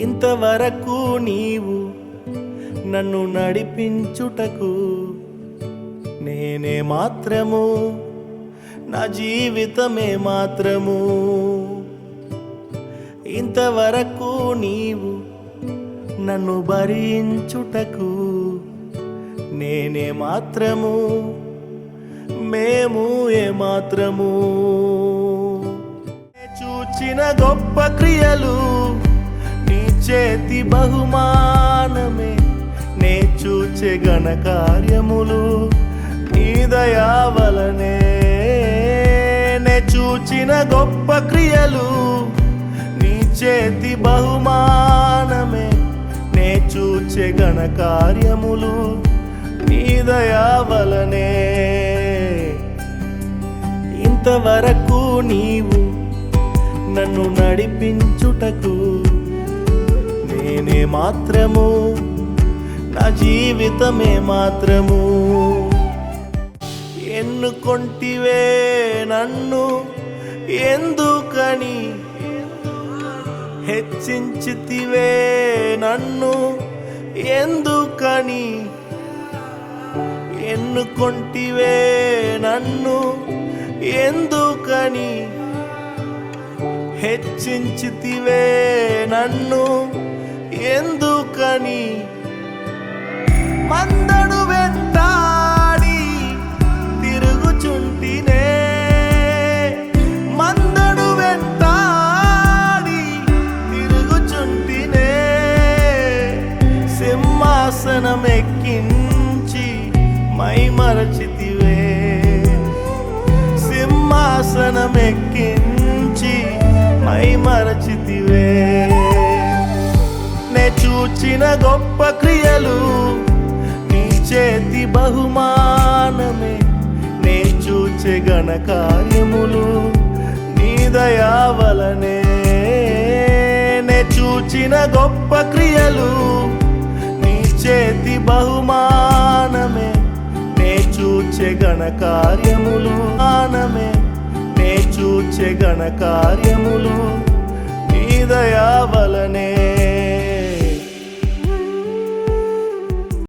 ఇంతవరకు నీవు నన్ను నడిపించుటకు నేనే మాత్రము, నా జీవితమే మాత్రము. ఇంతవరకు నీవు నన్ను భరించుటకు నేనే మాత్రము, మేము ఏమాత్రము. చూచిన గొప్ప క్రియలు నీ చేతి బహుమానమే, నే చూచే ఘన కార్యములు నీ దయా వలనే. నే చూచిన గొప్ప క్రియలు నీ చేతి బహుమానమే, నే చూచే ఘన కార్యములు నీ దయా వలనే. ఇంతవరకు నీవు నన్ను నడిపించుటకు నేనే మాత్రము, నా జీవితమే మాత్రము. ఎన్నుకొంటివే నన్ను ఎందుకని, హెచ్చించితివే నన్ను ఎందుకని. ఎన్నుకొంటివే నన్ను ఎందుకని, హెచ్చించితివే నన్ను ఎందుకని. మందడు వెంటాడి తిరుగుచుంటినే, మందడు వెంటాడి తిరుగుచుంటినే. సింహాసనం ఎక్కించి మైమరచితివే, సింహాసనం ఎక్కించి మైమరచితివే. నే చూచిన గొప్ప క్రియలు నీ చేతి బహుమానమే, నే చూచే ఘన కార్యములు నీ దయా వలనే. నే చూచిన గొప్ప క్రియలు నీ చేతి బహుమానమే, నే చూచే ఘన కార్యములు ఆనమే, నే చూచే ఘన కార్యములు నీ దయా వలనే.